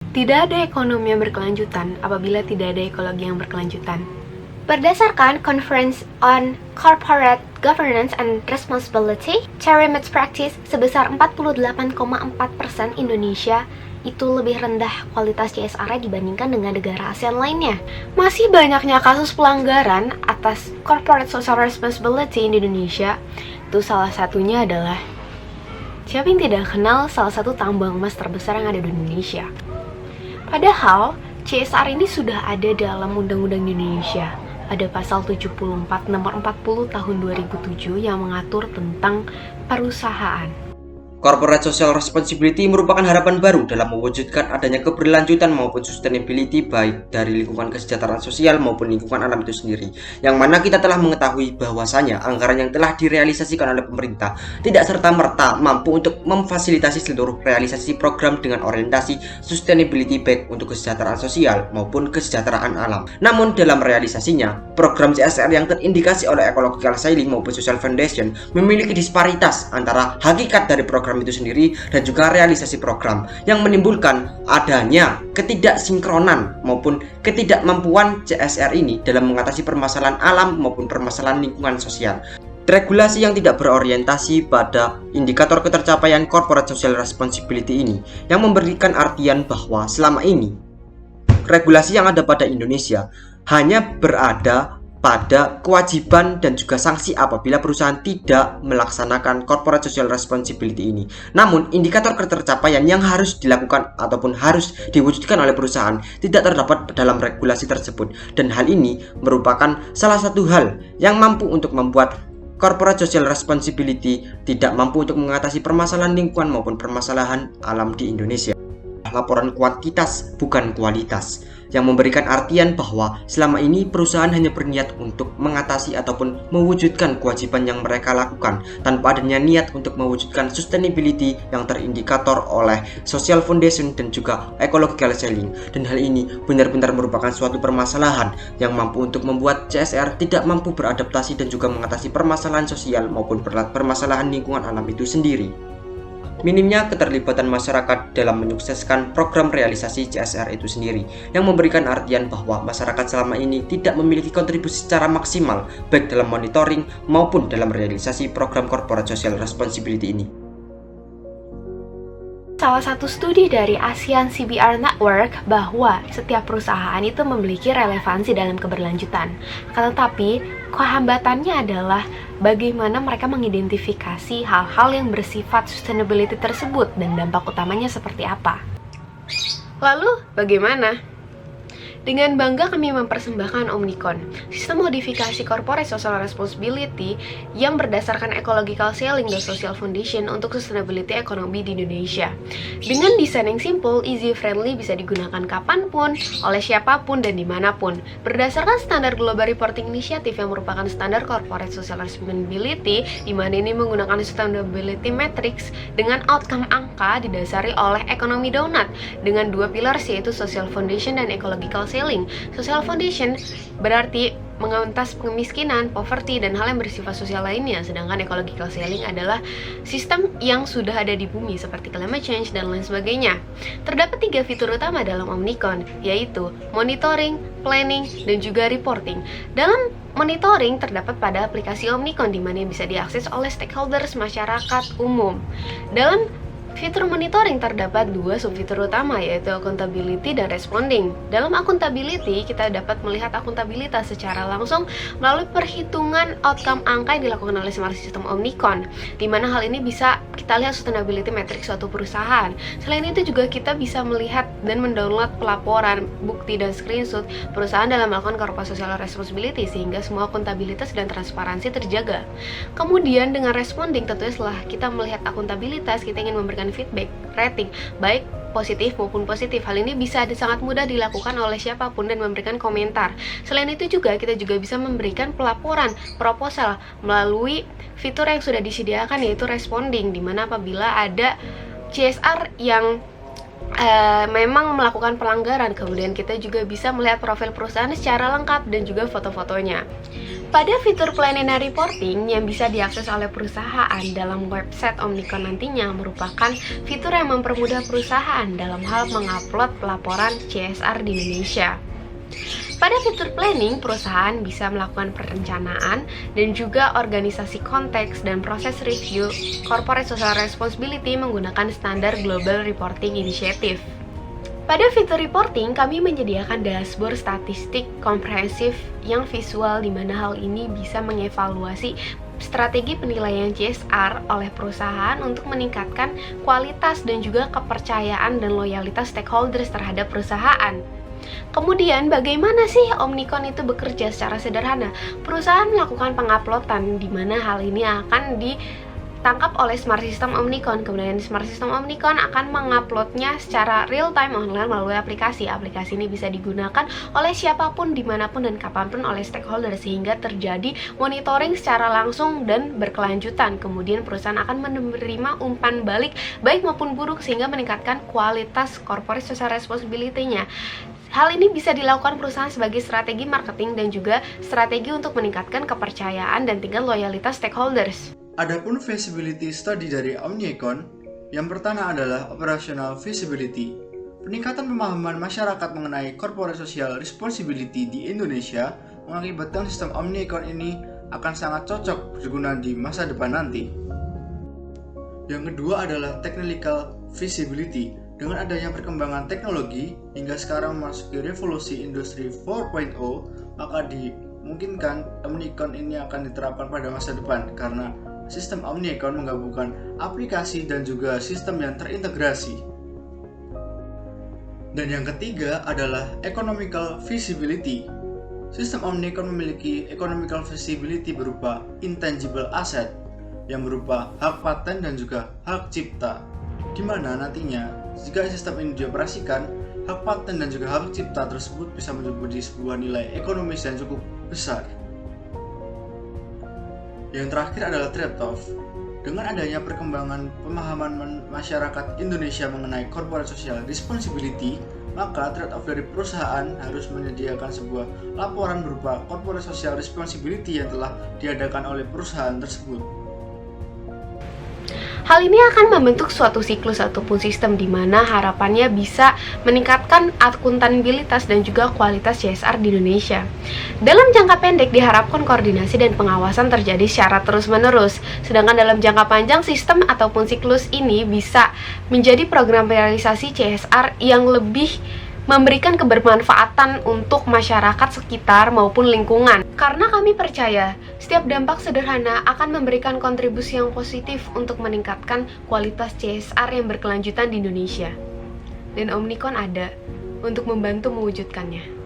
Tidak ada ekonomi yang berkelanjutan apabila tidak ada ekologi yang berkelanjutan. Berdasarkan Conference on Corporate Governance and Responsibility, Cherry Match Practice sebesar 48,4% Indonesia itu lebih rendah kualitas CSR dibandingkan dengan negara ASEAN lainnya. Masih banyaknya kasus pelanggaran atas Corporate Social Responsibility di Indonesia. Itu salah satunya adalah, siapa yang tidak kenal salah satu tambang emas terbesar yang ada di Indonesia? Padahal CSR ini sudah ada dalam Undang-Undang Indonesia. Ada pasal 74 nomor 40 tahun 2007 yang mengatur tentang perusahaan. Corporate Social Responsibility merupakan harapan baru dalam mewujudkan adanya keberlanjutan maupun sustainability baik dari lingkungan kesejahteraan sosial maupun lingkungan alam itu sendiri. Yang mana kita telah mengetahui bahwasanya anggaran yang telah direalisasikan oleh pemerintah tidak serta-merta mampu untuk memfasilitasi seluruh realisasi program dengan orientasi sustainability baik untuk kesejahteraan sosial maupun kesejahteraan alam. Namun dalam realisasinya, program CSR yang terindikasi oleh Ecological Sailing maupun Social Foundation memiliki disparitas antara hakikat dari program itu sendiri dan juga realisasi program yang menimbulkan adanya ketidaksinkronan maupun ketidakmampuan CSR ini dalam mengatasi permasalahan alam maupun permasalahan lingkungan sosial. Regulasi yang tidak berorientasi pada indikator ketercapaian corporate social responsibility ini yang memberikan artian bahwa selama ini regulasi yang ada pada Indonesia hanya berada pada kewajiban dan juga sanksi apabila perusahaan tidak melaksanakan corporate social responsibility ini. Namun, indikator ketercapaian yang harus dilakukan ataupun harus diwujudkan oleh perusahaan tidak terdapat dalam regulasi tersebut. Dan hal ini merupakan salah satu hal yang mampu untuk membuat corporate social responsibility tidak mampu untuk mengatasi permasalahan lingkungan maupun permasalahan alam di Indonesia. Laporan kuantitas bukan kualitas, yang memberikan artian bahwa selama ini perusahaan hanya berniat untuk mengatasi ataupun mewujudkan kewajiban yang mereka lakukan tanpa adanya niat untuk mewujudkan sustainability yang terindikator oleh Social Foundation dan juga Ecological Sailing. Dan hal ini benar-benar merupakan suatu permasalahan yang mampu untuk membuat CSR tidak mampu beradaptasi dan juga mengatasi permasalahan sosial maupun permasalahan lingkungan alam itu sendiri. Minimnya keterlibatan masyarakat dalam menyukseskan program realisasi CSR itu sendiri, yang memberikan artian bahwa masyarakat selama ini tidak memiliki kontribusi secara maksimal baik dalam monitoring maupun dalam realisasi program corporate social responsibility ini. Salah satu studi dari ASEAN CBR Network bahwa setiap perusahaan itu memiliki relevansi dalam keberlanjutan. Akan tetapi, kehambatannya adalah bagaimana mereka mengidentifikasi hal-hal yang bersifat sustainability tersebut dan dampak utamanya seperti apa. Lalu, bagaimana? Dengan bangga kami mempersembahkan Omnicon, sistem modifikasi corporate social responsibility yang berdasarkan Ecological Sailing dan Social Foundation untuk sustainability ekonomi di Indonesia. Dengan desain yang simple, easy, friendly, bisa digunakan kapanpun, oleh siapapun, dan dimanapun. Berdasarkan standar Global Reporting Initiative yang merupakan standar corporate social responsibility, di mana ini menggunakan sustainability matrix dengan outcome angka didasari oleh ekonomi donut dengan dua pilar yaitu Social Foundation dan Ecological Sailing. Social Foundation berarti mengentas kemiskinan, poverty, dan hal yang bersifat sosial lainnya. Sedangkan Ecological Sailing adalah sistem yang sudah ada di bumi seperti climate change dan lain sebagainya. Terdapat 3 fitur utama dalam Omnicon, yaitu monitoring, planning, dan juga reporting. Dalam monitoring terdapat pada aplikasi Omnicon di mana bisa diakses oleh stakeholders masyarakat umum. Dalam fitur monitoring terdapat 2 subfitur utama, yaitu accountability dan responding. Dalam accountability, kita dapat melihat akuntabilitas secara langsung melalui perhitungan outcome angka yang dilakukan oleh smart system Omnicon, di mana hal ini bisa kita lihat sustainability matrix suatu perusahaan. Selain itu juga kita bisa melihat dan mendownload pelaporan, bukti, dan screenshot perusahaan dalam melakukan corporate social responsibility sehingga semua akuntabilitas dan transparansi terjaga. Kemudian dengan responding, tentunya setelah kita melihat akuntabilitas, kita ingin memberikan feedback, rating, baik positif maupun positif. Hal ini bisa sangat mudah dilakukan oleh siapapun dan memberikan komentar. Selain itu juga kita juga bisa memberikan pelaporan, proposal melalui fitur yang sudah disediakan yaitu responding, dimana apabila ada CSR yang memang melakukan pelanggaran, kemudian kita juga bisa melihat profil perusahaan secara lengkap dan juga foto-fotonya. Pada fitur planning and reporting yang bisa diakses oleh perusahaan dalam website Omnicom nantinya merupakan fitur yang mempermudah perusahaan dalam hal mengupload laporan CSR di Indonesia. Pada fitur planning, perusahaan bisa melakukan perencanaan dan juga organisasi konteks dan proses review corporate social responsibility menggunakan standar Global Reporting Initiative. Pada fitur reporting, kami menyediakan dashboard statistik komprehensif yang visual di mana hal ini bisa mengevaluasi strategi penilaian CSR oleh perusahaan untuk meningkatkan kualitas dan juga kepercayaan dan loyalitas stakeholders terhadap perusahaan. Kemudian, bagaimana sih Omnicom itu bekerja secara sederhana? Perusahaan melakukan penguploadan di mana hal ini akan ditangkap oleh Smart System Omnicom. Kemudian Smart System Omnicom akan menguploadnya secara real time online melalui aplikasi. Aplikasi ini bisa digunakan oleh siapapun, dimanapun, dan kapanpun oleh stakeholder sehingga terjadi monitoring secara langsung dan berkelanjutan. Kemudian perusahaan akan menerima umpan balik baik maupun buruk sehingga meningkatkan kualitas corporate social responsibility-nya. Hal ini bisa dilakukan perusahaan sebagai strategi marketing dan juga strategi untuk meningkatkan kepercayaan dan tingkat loyalitas stakeholders. Adapun feasibility study dari Omnicom, yang pertama adalah operational feasibility. Peningkatan pemahaman masyarakat mengenai corporate social responsibility di Indonesia mengakibatkan sistem Omnicom ini akan sangat cocok berguna di masa depan nanti. Yang kedua adalah technical feasibility. Dengan adanya perkembangan teknologi hingga sekarang memasuki revolusi industri 4.0, maka dimungkinkan Omnicom ini akan diterapkan pada masa depan karena sistem Omnicom menggabungkan aplikasi dan juga sistem yang terintegrasi. Dan yang ketiga adalah economical feasibility. Sistem Omnicom memiliki economical feasibility berupa intangible asset yang berupa hak paten dan juga hak cipta, di mana nantinya jika sistem ini dioperasikan, hak paten dan juga hak cipta tersebut bisa menjadi sebuah nilai ekonomis yang cukup besar. Yang terakhir adalah trade-off. Dengan adanya perkembangan pemahaman masyarakat Indonesia mengenai corporate social responsibility, maka trade-off dari perusahaan harus menyediakan sebuah laporan berupa corporate social responsibility yang telah diadakan oleh perusahaan tersebut. Hal ini akan membentuk suatu siklus ataupun sistem di mana harapannya bisa meningkatkan akuntabilitas dan juga kualitas CSR di Indonesia. Dalam jangka pendek diharapkan koordinasi dan pengawasan terjadi secara terus-menerus, sedangkan dalam jangka panjang sistem ataupun siklus ini bisa menjadi program realisasi CSR yang lebih memberikan kebermanfaatan untuk masyarakat sekitar maupun lingkungan. Karena kami percaya, setiap dampak sederhana akan memberikan kontribusi yang positif untuk meningkatkan kualitas CSR yang berkelanjutan di Indonesia. Dan Omnicom ada untuk membantu mewujudkannya.